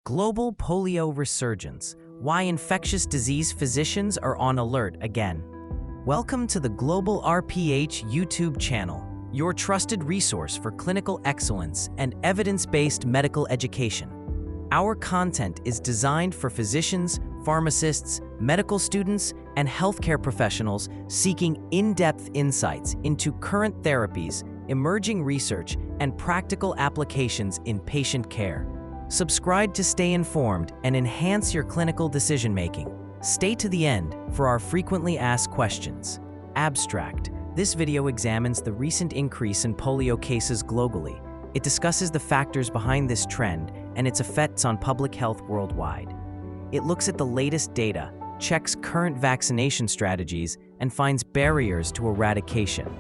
Global Polio Resurgence, why infectious disease physicians are on alert again. Welcome to the GlobalRPh YouTube channel, your trusted resource for clinical excellence and evidence-based medical education. Our content is designed for physicians, pharmacists, medical students, and healthcare professionals seeking in-depth insights into current therapies, emerging research, and practical applications in patient care. Subscribe to stay informed and enhance your clinical decision-making. Stay to the end for our frequently asked questions. Abstract. This video examines the recent increase in polio cases globally. It discusses the factors behind this trend and its effects on public health worldwide. It looks at the latest data, checks current vaccination strategies, and finds barriers to eradication.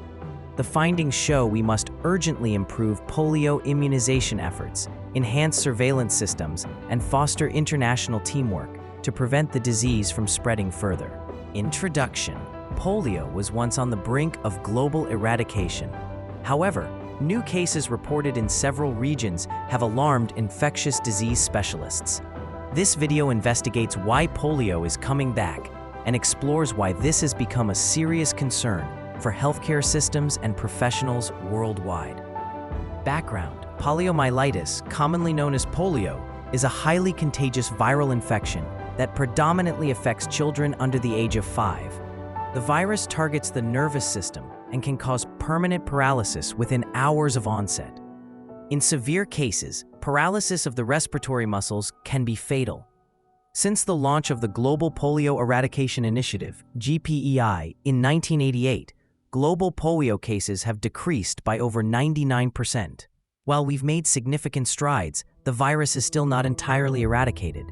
The findings show we must urgently improve polio immunization efforts, enhance surveillance systems, and foster international teamwork to prevent the disease from spreading further. Introduction. Polio was once on the brink of global eradication. However, new cases reported in several regions have alarmed infectious disease specialists. This video investigates why polio is coming back and explores why this has become a serious concern for healthcare systems and professionals worldwide. Background. Poliomyelitis, commonly known as polio, is a highly contagious viral infection that predominantly affects children under the age of 5. The virus targets the nervous system and can cause permanent paralysis within hours of onset. In severe cases, paralysis of the respiratory muscles can be fatal. Since the launch of the Global Polio Eradication Initiative, GPEI, in 1988, global polio cases have decreased by over 99%. While we've made significant strides, the virus is still not entirely eradicated.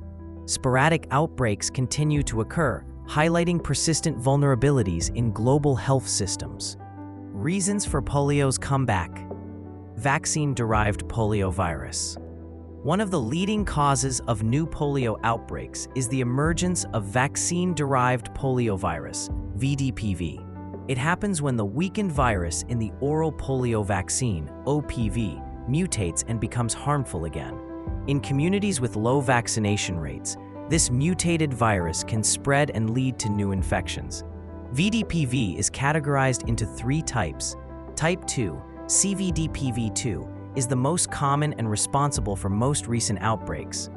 Sporadic outbreaks continue to occur, highlighting persistent vulnerabilities in global health systems. Reasons for polio's comeback. Vaccine-derived poliovirus. One of the leading causes of new polio outbreaks is the emergence of vaccine-derived poliovirus, VDPV. It happens when the weakened virus in the oral polio vaccine, OPV, mutates and becomes harmful again. In communities with low vaccination rates, this mutated virus can spread and lead to new infections. VDPV is categorized into 3 types. Type 2, CVDPV2, is the most common and responsible for most recent outbreaks.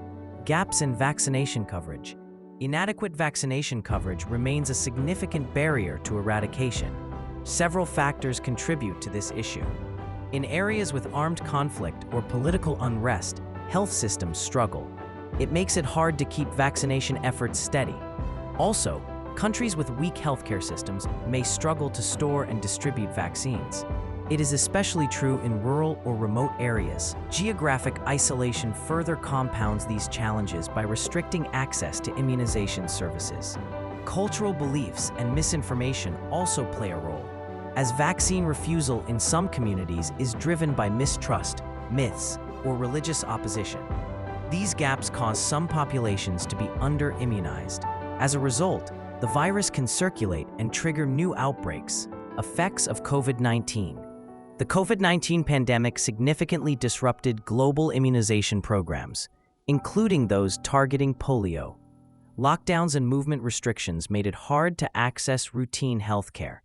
Gaps in vaccination coverage. Inadequate vaccination coverage remains a significant barrier to eradication. Several factors contribute to this issue. In areas with armed conflict or political unrest, health systems struggle. It makes it hard to keep vaccination efforts steady. Also, countries with weak healthcare systems may struggle to store and distribute vaccines. It is especially true in rural or remote areas. Geographic isolation further compounds these challenges by restricting access to immunization services. Cultural beliefs and misinformation also play a role, as vaccine refusal in some communities is driven by mistrust, myths, or religious opposition. These gaps cause some populations to be under-immunized. As a result, the virus can circulate and trigger new outbreaks. Effects of COVID-19. The COVID-19 pandemic significantly disrupted global immunization programs, including those targeting polio. Lockdowns and movement restrictions made it hard to access routine health care.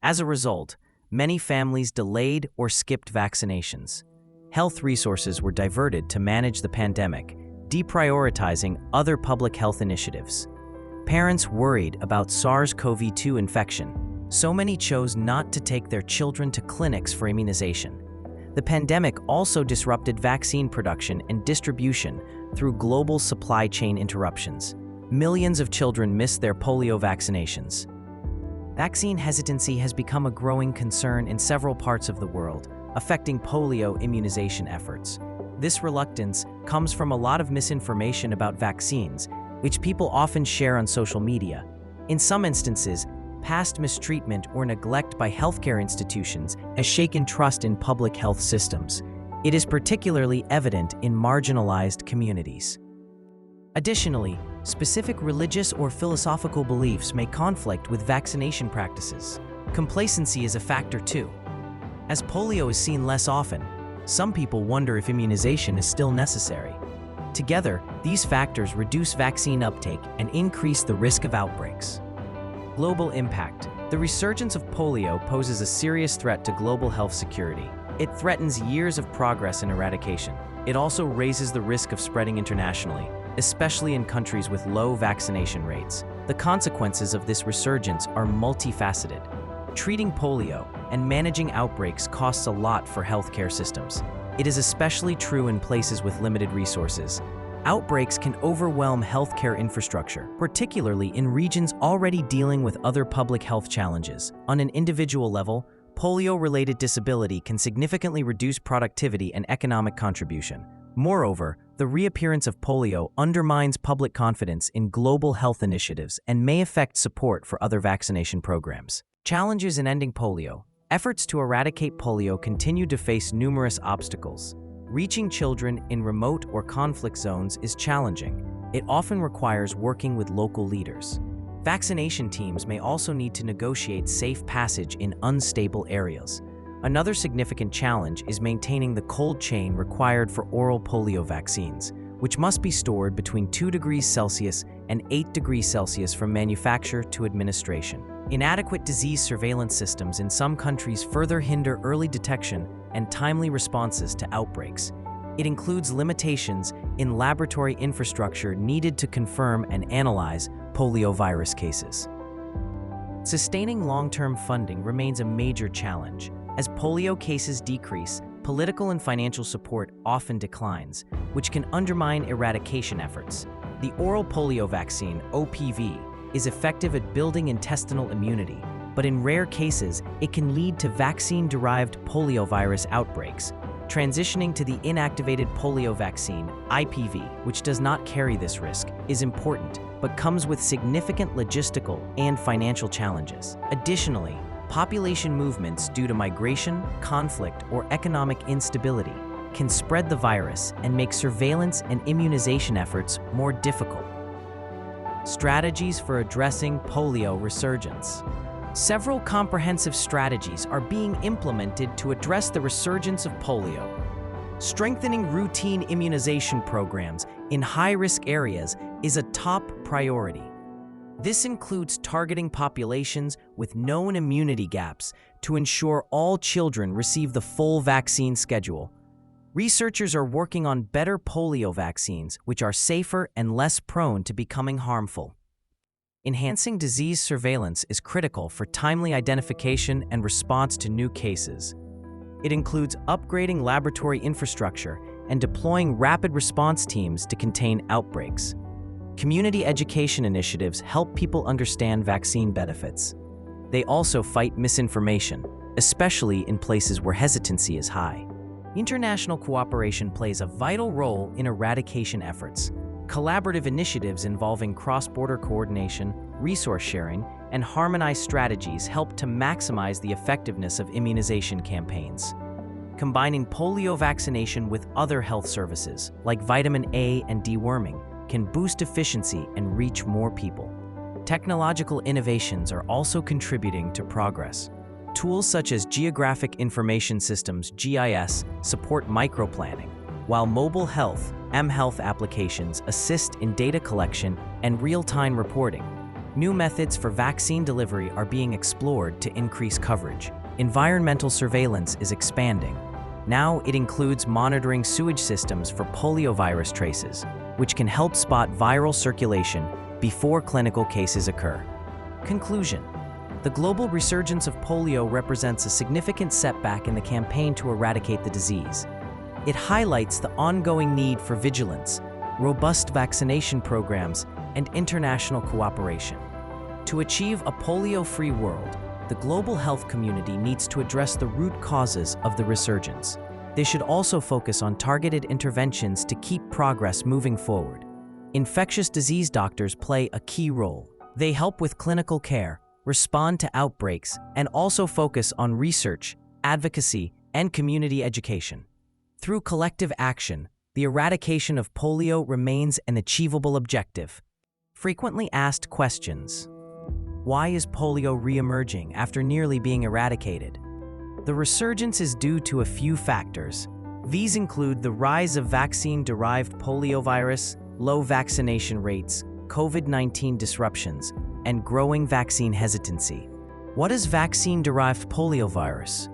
As a result, many families delayed or skipped vaccinations. Health resources were diverted to manage the pandemic, deprioritizing other public health initiatives. Parents worried about SARS-CoV-2 infection. So many chose not to take their children to clinics for immunization. The pandemic also disrupted vaccine production and distribution through global supply chain interruptions. Millions of children missed their polio vaccinations. Vaccine hesitancy has become a growing concern in several parts of the world, affecting polio immunization efforts. This reluctance comes from a lot of misinformation about vaccines, which people often share on social media. In some instances, past mistreatment or neglect by healthcare institutions has shaken trust in public health systems. It is particularly evident in marginalized communities. Additionally, specific religious or philosophical beliefs may conflict with vaccination practices. Complacency is a factor too. As polio is seen less often, some people wonder if immunization is still necessary. Together, these factors reduce vaccine uptake and increase the risk of outbreaks. Global impact. The resurgence of polio poses a serious threat to global health security. It threatens years of progress in eradication. It also raises the risk of spreading internationally, especially in countries with low vaccination rates. The consequences of this resurgence are multifaceted. Treating polio and managing outbreaks costs a lot for healthcare systems. It is especially true in places with limited resources. Outbreaks can overwhelm healthcare infrastructure, particularly in regions already dealing with other public health challenges. On an individual level, polio-related disability can significantly reduce productivity and economic contribution. Moreover, the reappearance of polio undermines public confidence in global health initiatives and may affect support for other vaccination programs. Challenges in ending polio. Efforts to eradicate polio continue to face numerous obstacles. Reaching children in remote or conflict zones is challenging. It often requires working with local leaders. Vaccination teams may also need to negotiate safe passage in unstable areas. Another significant challenge is maintaining the cold chain required for oral polio vaccines, which must be stored between 2 degrees Celsius and 8 degrees Celsius from manufacture to administration. Inadequate disease surveillance systems in some countries further hinder early detection and timely responses to outbreaks. It includes limitations in laboratory infrastructure needed to confirm and analyze poliovirus cases. Sustaining long-term funding remains a major challenge. As polio cases decrease, political and financial support often declines, which can undermine eradication efforts. The oral polio vaccine, OPV, is effective at building intestinal immunity, but in rare cases, it can lead to vaccine-derived poliovirus outbreaks. Transitioning to the inactivated polio vaccine, IPV, which does not carry this risk, is important, but comes with significant logistical and financial challenges. Additionally, population movements due to migration, conflict, or economic instability can spread the virus and make surveillance and immunization efforts more difficult. Strategies for addressing polio resurgence. Several comprehensive strategies are being implemented to address the resurgence of polio. Strengthening routine immunization programs in high-risk areas is a top priority. This includes targeting populations with known immunity gaps to ensure all children receive the full vaccine schedule. Researchers are working on better polio vaccines, which are safer and less prone to becoming harmful. Enhancing disease surveillance is critical for timely identification and response to new cases. It includes upgrading laboratory infrastructure and deploying rapid response teams to contain outbreaks. Community education initiatives help people understand vaccine benefits. They also fight misinformation, especially in places where hesitancy is high. International cooperation plays a vital role in eradication efforts. Collaborative initiatives involving cross-border coordination, resource sharing, and harmonized strategies help to maximize the effectiveness of immunization campaigns. Combining polio vaccination with other health services, like vitamin A and deworming, can boost efficiency and reach more people. Technological innovations are also contributing to progress. Tools such as Geographic Information Systems (GIS) support microplanning, while mobile health (mHealth) applications assist in data collection and real-time reporting. New methods for vaccine delivery are being explored to increase coverage. Environmental surveillance is expanding. Now it includes monitoring sewage systems for poliovirus traces, which can help spot viral circulation before clinical cases occur. Conclusion. The global resurgence of polio represents a significant setback in the campaign to eradicate the disease. It highlights the ongoing need for vigilance, robust vaccination programs, and international cooperation. To achieve a polio-free world, the global health community needs to address the root causes of the resurgence. They should also focus on targeted interventions to keep progress moving forward. Infectious disease doctors play a key role. They help with clinical care, respond to outbreaks, and also focus on research, advocacy, and community education. Through collective action, the eradication of polio remains an achievable objective. Frequently asked questions. Why is polio re-emerging after nearly being eradicated? The resurgence is due to a few factors. These include the rise of vaccine-derived poliovirus, low vaccination rates, COVID-19 disruptions, and growing vaccine hesitancy. What is vaccine-derived poliovirus?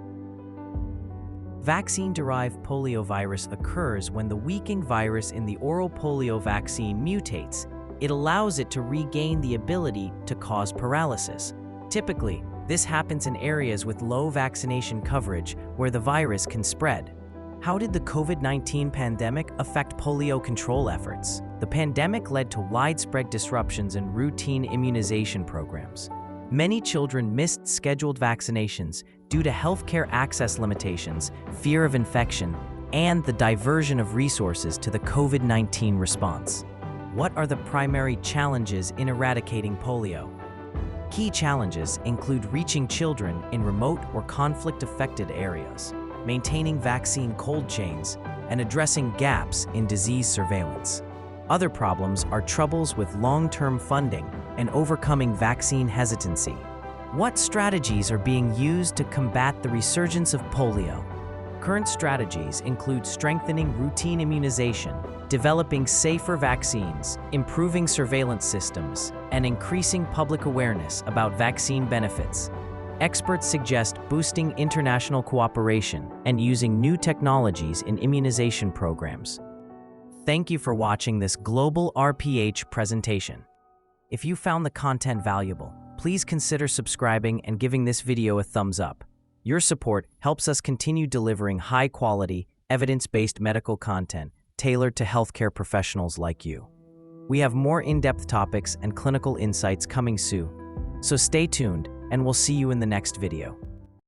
Vaccine-derived poliovirus occurs when the weakening virus in the oral polio vaccine mutates. It allows it to regain the ability to cause paralysis. Typically, this happens in areas with low vaccination coverage where the virus can spread. How did the COVID-19 pandemic affect polio control efforts? The pandemic led to widespread disruptions in routine immunization programs. Many children missed scheduled vaccinations due to healthcare access limitations, fear of infection, and the diversion of resources to the COVID-19 response. What are the primary challenges in eradicating polio? Key challenges include reaching children in remote or conflict-affected areas, maintaining vaccine cold chains, and addressing gaps in disease surveillance. Other problems are troubles with long-term funding and overcoming vaccine hesitancy. What strategies are being used to combat the resurgence of polio? Current strategies include strengthening routine immunization, developing safer vaccines, improving surveillance systems, and increasing public awareness about vaccine benefits. Experts suggest boosting international cooperation and using new technologies in immunization programs. Thank you for watching this GlobalRPh presentation. If you found the content valuable, please consider subscribing and giving this video a thumbs up. Your support helps us continue delivering high-quality, evidence-based medical content tailored to healthcare professionals like you. We have more in-depth topics and clinical insights coming soon, so stay tuned and we'll see you in the next video.